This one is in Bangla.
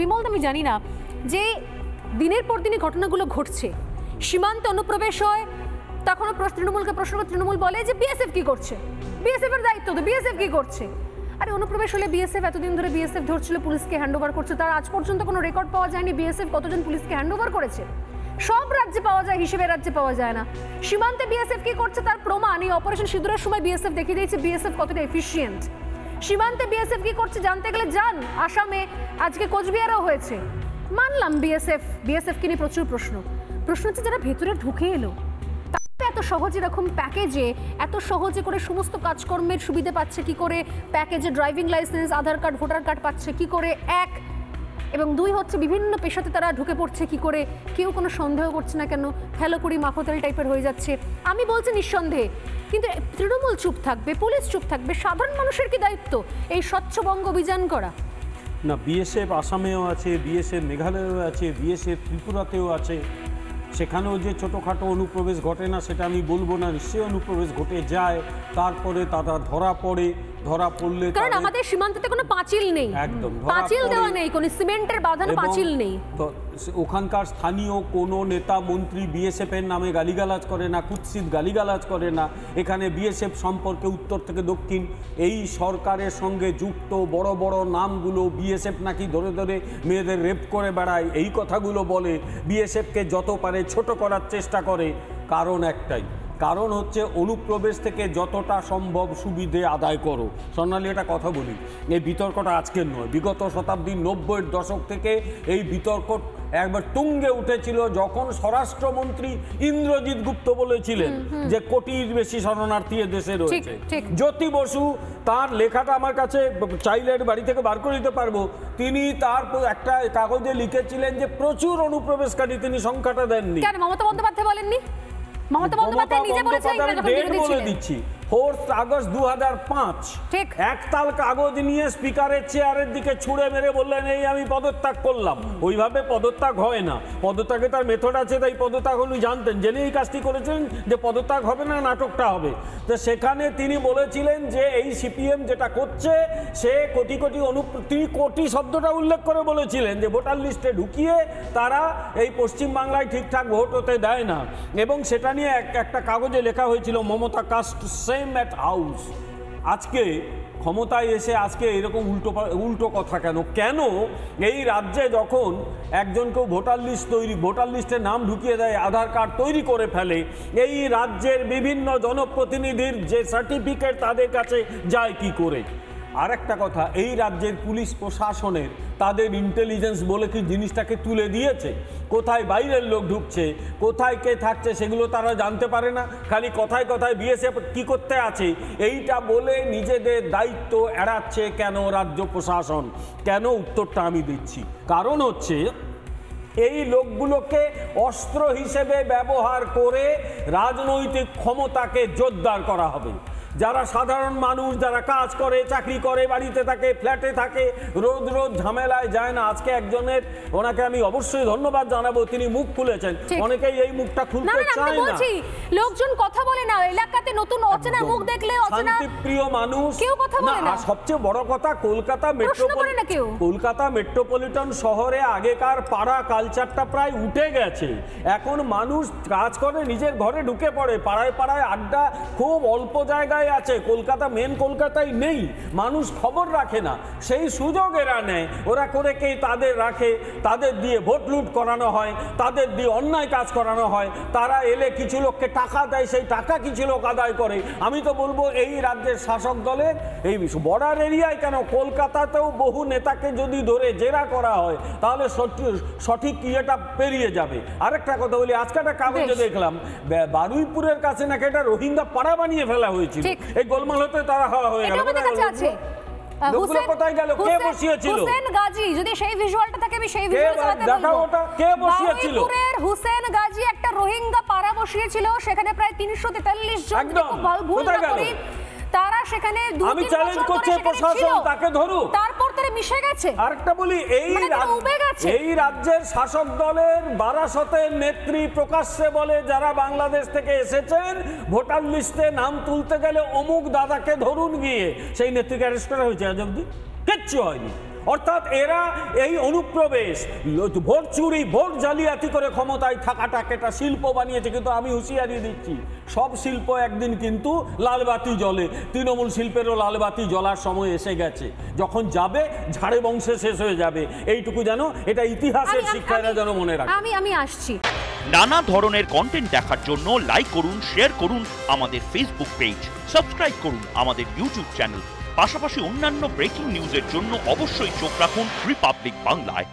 বিমল আমি জানি না যে দিনের পর দিনই ঘটনাগুলো ঘটছে, সীমান্তে অনুপ্রবেশ হয়, তখনও তৃণমূলকে প্রশ্ন করে তৃণমূল বলে যে বিএসএফ কি করছে, বিএসএফ এর দায়িত্ব তো, বিএসএফ কি করছে। আরে অনুপ্রবেশ হলে বিএসএফ এতদিন ধরে বিএসএফ ধরছিল, পুলিশকে হ্যান্ডওভার করছে, তার আজ পর্যন্ত কোনো রেকর্ড পাওয়া যায়নি বিএসএফ কতজন পুলিশকে হ্যান্ডওভার করেছে। সব রাজ্যে পাওয়া যায়, হিসেবে রাজ্যে পাওয়া যায় না। সীমান্তে বিএসএফ কি করছে তার প্রমাণ এই অপারেশন সিঁদুরের সময় বিএসএফ দেখিয়ে দিয়েছে বিএসএফ কতটা এফিশিয়েন্ট। সীমান্তে বিএসএফ কি করছে জানতে গেলে যান আসামে, আজকে কোচবিহারেও হয়েছে, মানলাম বিএসএফ কে নিয়ে প্রচুর প্রশ্ন হচ্ছে যারা ভেতরে ঢুকে এলো এত সহজে এরকম প্যাকেজে এত সহজে করে সমস্ত কাজকর্মের সুবিধা পাচ্ছে কি করে, প্যাকেজে ড্রাইভিং লাইসেন্স, আধার কার্ড, ভোটার কার্ড পাচ্ছে কি করে, এক, এবং দুই হচ্ছে বিভিন্ন পেশাতে তারা ঢুকে পড়ছে কি করে, কেউ কোনো সন্দেহ করছে না কেন, ফেলোকড়ি মাখোতেল টাইপের হয়ে যাচ্ছে। আমি বলছি নিঃসন্দেহে, কিন্তু তৃণমূল চুপ থাকবে, পুলিশ চুপ থাকবে, সাধারণ মানুষের কি দায়িত্ব এই স্বচ্ছবঙ্গ অভিযান করা? না, বিএসএফ আসামেও আছে, বিএসএফ মেঘালয়েও আছে, বিএসএফ ত্রিপুরাতেও আছে, সেখানেও যে ছোটোখাটো অনুপ্রবেশ ঘটে না সেটা আমি বলবো না, নিশ্চয়ই অনুপ্রবেশ ঘটে যায়, তারপরে তারা ধরা পড়ে, ধরা পড়লে কারণ আমাদের সীমান্তে কোনো পাঁচিল নেই, একদম পাঁচিল দেওয়া নেই, কোনো সিমেন্টের বাঁধানো পাঁচিল নেই, তো ওখানকার স্থানীয় কোনো নেতা মন্ত্রী বিএসএফ এর নামে গালিগালাজ করে না, কুৎসিত গালিগালাজ করে না। এখানে বিএসএফ সম্পর্কে উত্তর থেকে দক্ষিণ এই সরকারের সঙ্গে যুক্ত বড় বড় নামগুলো, বিএসএফ নাকি ধরে ধরে মেয়েদের রেপ করে বেড়ায়, এই কথাগুলো বলে, বিএসএফকে যত পারে ছোট করার চেষ্টা করে। কারণ একটাই, কারণ হচ্ছে অনুপ্রবেশ থেকে যতটা সম্ভব সুবিধে আদায় করো। স্বর্ণালী, এটা কথা বলি, এই বিতর্কটা আজকের নয়, বিগত শতাব্দীর 90-এর দশক থেকে এই বিতর্ক একবার তুঙ্গে উঠেছিল যখন স্বরাষ্ট্রমন্ত্রী ইন্দ্রজিৎ গুপ্ত বলেছিলেন যে কোটির বেশি শরণার্থী দেশে রয়েছে। জ্যোতি বসু তার লেখাটা আমার কাছে চাইলে বাড়ি থেকে বার করে দিতে পারবো, তিনি তার একটা কাগজে লিখেছিলেন যে প্রচুর অনুপ্রবেশকারী, তিনি সংখ্যাটা দেননি। কেন মমতা বন্দ্যোপাধ্যায় বলেননি? মমতা বন্দ্যোপাধ্যায় নিজে বলেছেন, বলে দিচ্ছি 4 আগস্ট 2005 এক তাল কাগজ নিয়ে স্পিকারের চেয়ারের দিকে ছুঁড়ে মেরে বললেন এই আমি পদত্যাগ করলাম। ওইভাবে পদত্যাগ হয় না, পদত্যাগে তার মেথড আছে, তাই পদত্যাগ উনি জানতেন, জেনে এই কাজটি করেছেন যে পদত্যাগ হবে না, নাটকটা হবে। তো সেখানে তিনি বলেছিলেন যে এই সিপিএম যেটা করছে সে কোটি কোটি তিনি কোটি শব্দটা উল্লেখ করে বলেছিলেন যে ভোটার লিস্টে ঢুকিয়ে তারা এই পশ্চিমবাংলায় ঠিকঠাক ভোট হতে দেয় না, এবং সেটা নিয়ে একটা কাগজে লেখা হয়েছিল মমতা কাস্ট at house। আজকে ক্ষমতায় এসে আজকে এরকম উল্টো কথা কেন? এই রাজ্যে যখন একজনকেও ভোটার লিস্টে নাম ঢুকিয়ে দেয়, আধার কার্ড তৈরি করে ফেলে, এই রাজ্যের বিভিন্ন জনপ্রতিনিধির যে সার্টিফিকেট তাদের কাছে যায় কি করে? আর একটা কথা, এই রাজ্যের পুলিশ প্রশাসনের তাদের ইন্টেলিজেন্স বলে কি জিনিসটাকে তুলে দিয়েছে, কোথায় বাইরের লোক ঢুকছে, কোথায় কে থাকছে সেগুলো তারা জানতে পারে না, খালি কথায় কথায় বিএসএফ কি করতে আছে এইটা বলে নিজেদের দায়িত্ব এড়াচ্ছে কেন রাজ্য প্রশাসন? কেন? উত্তরটা আমি দিচ্ছি, কারণ হচ্ছে এই লোকগুলোকে অস্ত্র হিসেবে ব্যবহার করে রাজনৈতিক ক্ষমতাকে জোরদার করা হবে। যারা সাধারণ মানুষ, যারা কাজ করে, চাকরি করে, বাড়িতে থাকে, ফ্ল্যাটে থাকে, রোজ রোজ ঝামেলায় যায় না। আজকে একজনের, ওনাকে আমি অবশ্যই ধন্যবাদ জানাবো, তিনি মুখ খুলেছেন, অনেকেই এই মুখটা খুলতে চায় না। লোকজন কথা বলে না, এলাকাতে নতুন অচেনা মুখ দেখলে শান্তিপ্রিয় মানুষ কেউ কথা বলে না। সবচেয়ে বড় কথা, কলকাতা মেট্রোপলিটন শহরে আগেকার পাড়া কালচারটা প্রায় উঠে গেছে। এখন মানুষ কাজ করে, নিজের ঘরে ঢুকে পড়ে, পাড়ায় পাড়ায় আড্ডা খুব অল্প জায়গায় আছে, মেন কলকাতায় নেই, মানুষ খবর রাখে না, সেই সুযোগ এরা নেয়, ওরা করে কে তাদের রাখে, তাদের দিয়ে ভোট লুট করানো হয়, তাদের দিয়ে অন্যায় কাজ করানো হয়, তারা এলে কিছু লোককে টাকা দেয়, সেই টাকা কিছু লোক আদায় করে। আমি তো বলবো এই রাজ্যের শাসক দলের এই বর্ডার এরিয়ায় কেন, কলকাতাতেও বহু নেতাকে যদি ধরে জেরা করা হয় তাহলে সঠিক ইয়েটা পেরিয়ে যাবে। আরেকটা কথা বলি, আজকে একটা কাগজে দেখলাম বারুইপুরের কাছে নাকি একটা রোহিঙ্গা পাড়া বানিয়ে ফেলা হয়েছিল, এই গোলমাল হতে তারা হয়ে গেল। কোথায় গেল? কে বসিয়েছিল? হুসেন গাজী, যদি সেই ভিজুয়ালটা থাকে আমি সেই ভিজুয়াল চালাতে বলবো। দেখাও ওটা, কে বসিয়েছিল? বারুইপুরের হুসেন গাজী একটা রোহিঙ্গা পাড়া বসিয়েছিল, সেখানে প্রায় 343 জন, ভুল না করি তারা সেখানে আমি চ্যালেঞ্জ করছি প্রশাসন তাকে ধরুক, তারপর তারা মিশে গেছে। আরেকটা বলি, এই রাজ্যের শাসক দলের বারাসতের নেত্রী প্রকাশ্যে বলে যারা বাংলাদেশ থেকে এসেছেন ভোটার লিস্টে নাম তুলতে গেলে অমুক দাদাকে ধরুন গিয়ে, সেই নেত্রীকে অ্যারেস্ট করা হয়েছে, আজ অব্দি কিচ্ছু হয়নি। অর্থাৎ এরা এই অনুপ্রবেশ, ভোট চুরি, ভোট জালিয়াতি করে ক্ষমতায় থাকাটাকে একটা শিল্প বানিয়েছে। কিন্তু আমি হুঁশিয়ারি দিচ্ছি, সব শিল্প একদিন কিন্তু লালবাতি জ্বলে। তৃণমূল শিল্পেরও লালবাতি জ্বলার সময় এসে গেছে, যখন যাবে ঝাড়ে বংশে শেষ হয়ে যাবে। এইটুকু যেন, এটা ইতিহাসের শিক্ষাটা যেন মনে রাখে। আমি আসছি। নানা ধরনের কন্টেন্ট দেখার জন্য লাইক করুন, শেয়ার করুন আমাদের ফেসবুক পেজ, সাবস্ক্রাইব করুন আমাদের ইউটিউব চ্যানেল। পাশাপাশি অন্যান্য ব্রেকিং নিউজের জন্য অবশ্যই চোখ রাখুন রিপাবলিক বাংলায়।